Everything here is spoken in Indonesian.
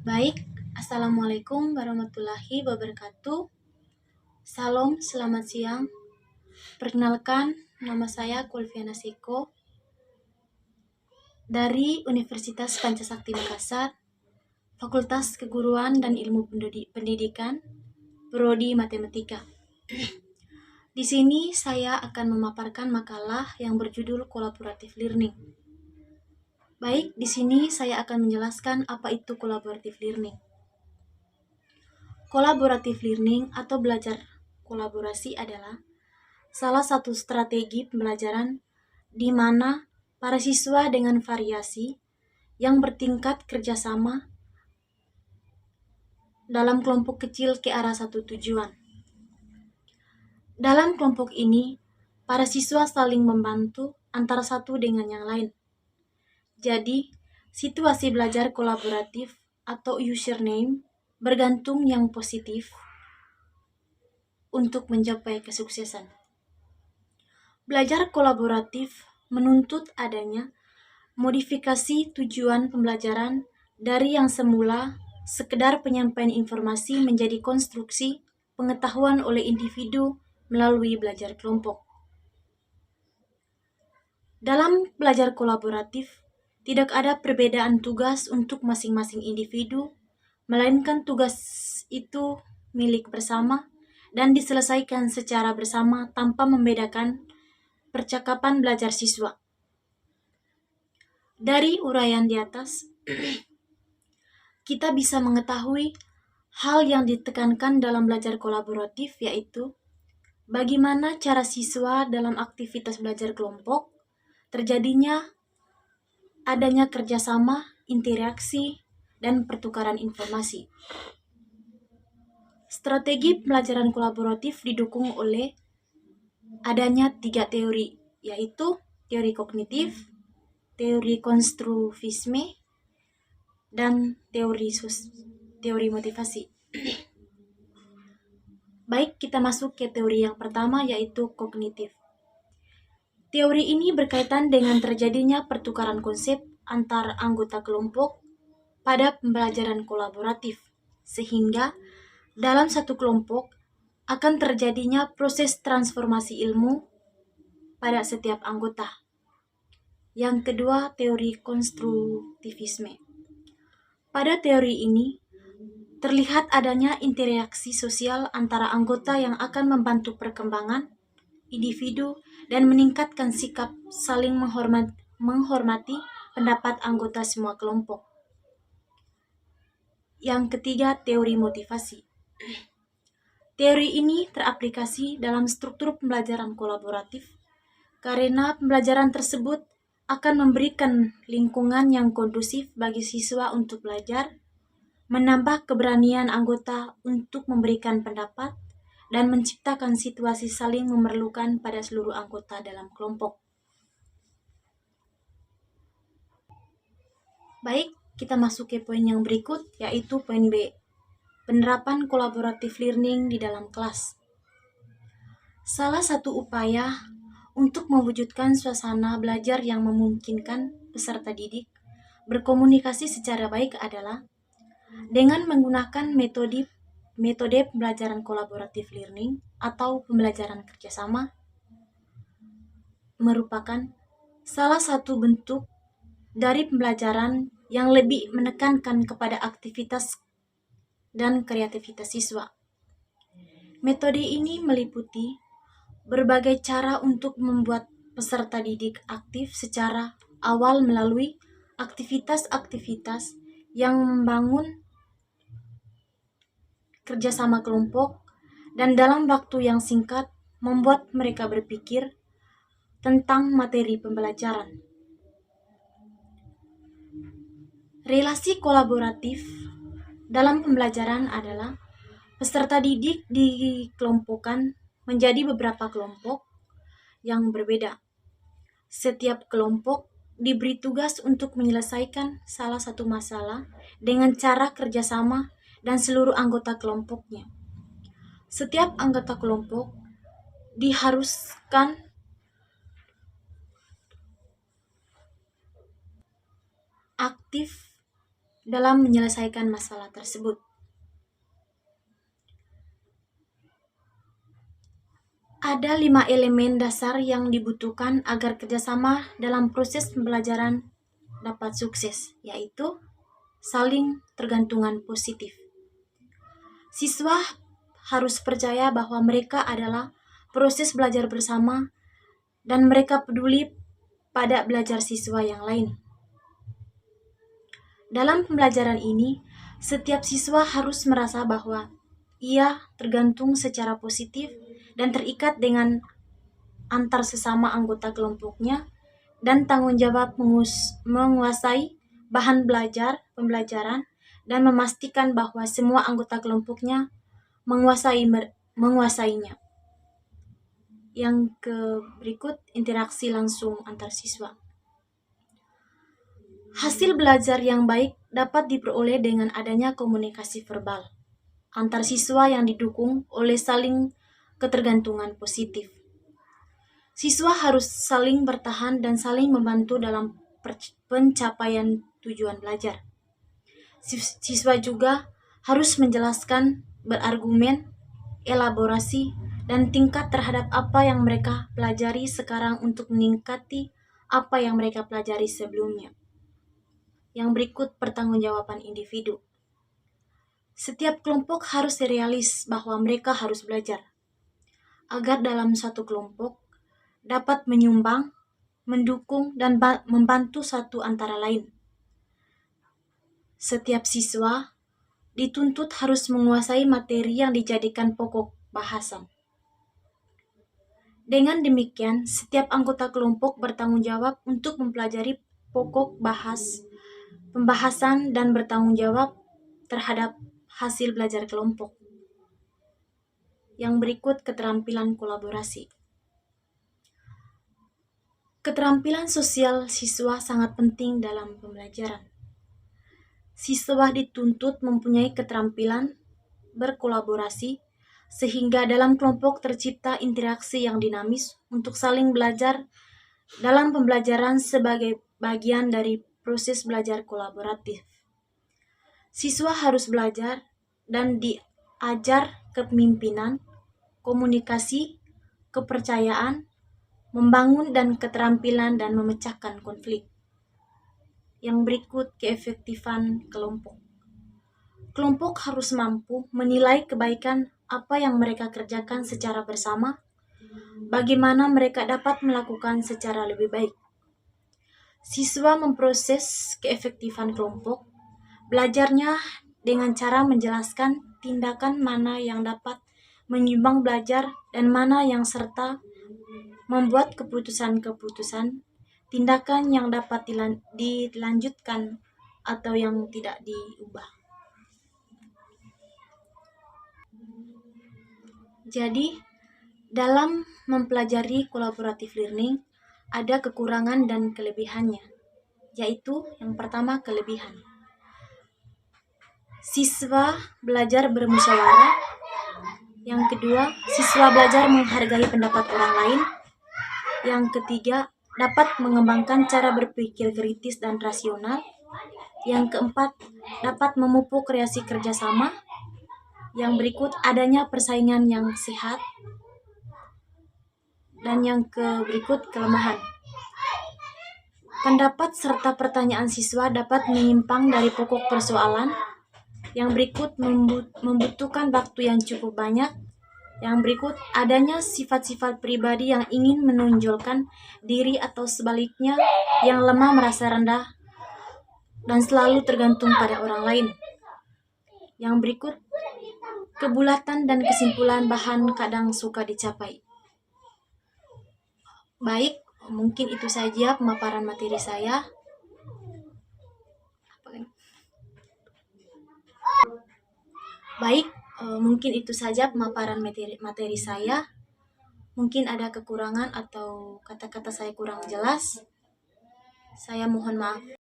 Baik, Assalamualaikum warahmatullahi wabarakatuh. Salam, selamat siang. Perkenalkan, nama saya Kulfiana Siko dari Universitas Pancasakti Makassar, Fakultas Keguruan dan Ilmu Pendidikan, Prodi Matematika. Di sini saya akan memaparkan makalah yang berjudul Collaborative Learning. Baik, di sini saya akan menjelaskan apa itu collaborative learning. Collaborative learning atau belajar kolaborasi adalah salah satu strategi pembelajaran di mana para siswa dengan variasi yang bertingkat kerjasama dalam kelompok kecil ke arah satu tujuan. Dalam kelompok ini, para siswa saling membantu antara satu dengan yang lain. Jadi, situasi belajar kolaboratif atau username bergantung yang positif untuk mencapai kesuksesan. Belajar kolaboratif menuntut adanya modifikasi tujuan pembelajaran dari yang semula sekedar penyampaian informasi menjadi konstruksi pengetahuan oleh individu melalui belajar kelompok. Dalam belajar kolaboratif, tidak ada perbedaan tugas untuk masing-masing individu, melainkan tugas itu milik bersama dan diselesaikan secara bersama tanpa membedakan percakapan belajar siswa. Dari uraian di atas, kita bisa mengetahui hal yang ditekankan dalam belajar kolaboratif, yaitu bagaimana cara siswa dalam aktivitas belajar kelompok, terjadinya adanya kerjasama, interaksi, dan pertukaran informasi. Strategi pembelajaran kolaboratif didukung oleh adanya 3 teori, yaitu teori kognitif, teori konstruksivisme, dan teori motivasi. Baik, kita masuk ke teori yang pertama, yaitu kognitif. Teori ini berkaitan dengan terjadinya pertukaran konsep antar anggota kelompok pada pembelajaran kolaboratif, sehingga dalam satu kelompok akan terjadinya proses transformasi ilmu pada setiap anggota. Yang kedua, teori konstruktivisme. Pada teori ini, terlihat adanya interaksi sosial antara anggota yang akan membantu perkembangan individu dan meningkatkan sikap saling menghormati pendapat anggota semua kelompok. Yang ketiga, teori motivasi. Teori ini teraplikasi dalam struktur pembelajaran kolaboratif karena pembelajaran tersebut akan memberikan lingkungan yang kondusif bagi siswa untuk belajar, menambah keberanian anggota untuk memberikan pendapat, dan menciptakan situasi saling memerlukan pada seluruh anggota dalam kelompok. Baik, kita masuk ke poin yang berikut, yaitu poin B, penerapan collaborative learning di dalam kelas. Salah satu upaya untuk mewujudkan suasana belajar yang memungkinkan peserta didik berkomunikasi secara baik adalah dengan menggunakan metode pembelajaran kolaboratif learning atau pembelajaran kerjasama merupakan salah satu bentuk dari pembelajaran yang lebih menekankan kepada aktivitas dan kreativitas siswa. Metode ini meliputi berbagai cara untuk membuat peserta didik aktif secara awal melalui aktivitas-aktivitas yang membangun kerjasama kelompok dan dalam waktu yang singkat membuat mereka berpikir tentang materi pembelajaran. Relasi kolaboratif dalam pembelajaran adalah peserta didik dikelompokkan menjadi beberapa kelompok yang berbeda. Setiap kelompok diberi tugas untuk menyelesaikan salah satu masalah dengan cara kerjasama dan seluruh anggota kelompoknya. Setiap anggota kelompok diharuskan aktif dalam menyelesaikan masalah tersebut. Ada 5 elemen dasar yang dibutuhkan agar kerjasama dalam proses pembelajaran dapat sukses, yaitu saling tergantungan positif. Siswa harus percaya bahwa mereka adalah proses belajar bersama dan mereka peduli pada belajar siswa yang lain. Dalam pembelajaran ini, setiap siswa harus merasa bahwa ia tergantung secara positif dan terikat dengan antar sesama anggota kelompoknya dan tanggung jawab menguasai bahan pembelajaran dan memastikan bahwa semua anggota kelompoknya menguasainya. Yang berikut, interaksi langsung antar siswa. Hasil belajar yang baik dapat diperoleh dengan adanya komunikasi verbal antar siswa yang didukung oleh saling ketergantungan positif. Siswa harus saling bertahan dan saling membantu dalam pencapaian tujuan belajar. Siswa juga harus menjelaskan, berargumen, elaborasi, dan tingkat terhadap apa yang mereka pelajari sekarang untuk meningkati apa yang mereka pelajari sebelumnya. Yang berikut, pertanggungjawaban individu. Setiap kelompok harus realis bahwa mereka harus belajar agar dalam satu kelompok dapat menyumbang, mendukung, dan membantu satu antara lain. Setiap siswa dituntut harus menguasai materi yang dijadikan pokok bahasan. Dengan demikian, setiap anggota kelompok bertanggung jawab untuk mempelajari pokok pembahasan dan bertanggung jawab terhadap hasil belajar kelompok. Yang berikut, keterampilan kolaborasi. Keterampilan sosial siswa sangat penting dalam pembelajaran. Siswa dituntut mempunyai keterampilan berkolaborasi sehingga dalam kelompok tercipta interaksi yang dinamis untuk saling belajar dalam pembelajaran sebagai bagian dari proses belajar kolaboratif. Siswa harus belajar dan diajar kepemimpinan, komunikasi, kepercayaan, membangun dan keterampilan dan memecahkan konflik. Yang berikut, keefektifan kelompok. Kelompok harus mampu menilai kebaikan apa yang mereka kerjakan secara bersama, bagaimana mereka dapat melakukan secara lebih baik. Siswa memproses keefektifan kelompok, belajarnya dengan cara menjelaskan tindakan mana yang dapat menyumbang belajar dan mana yang serta membuat keputusan-keputusan, tindakan yang dapat dilanjutkan atau yang tidak diubah. Jadi, dalam mempelajari collaborative learning, ada kekurangan dan kelebihannya, yaitu yang pertama, kelebihan. Siswa belajar bermusyawarah. Yang kedua, siswa belajar menghargai pendapat orang lain. Yang ketiga, dapat mengembangkan cara berpikir kritis dan rasional. Yang keempat, dapat memupuk kreasi kerjasama. Yang berikut, adanya persaingan yang sehat. Dan yang berikut, kelemahan. Pendapat serta pertanyaan siswa dapat menyimpang dari pokok persoalan. Yang berikut, membutuhkan waktu yang cukup banyak. Yang berikut, adanya sifat-sifat pribadi yang ingin menonjolkan diri atau sebaliknya yang lemah merasa rendah dan selalu tergantung pada orang lain. Yang berikut, kebulatan dan kesimpulan bahan kadang suka dicapai. Baik, mungkin itu saja pemaparan materi saya. Mungkin itu saja pemaparan materi saya. Mungkin ada kekurangan atau kata-kata saya kurang jelas. Saya mohon maaf.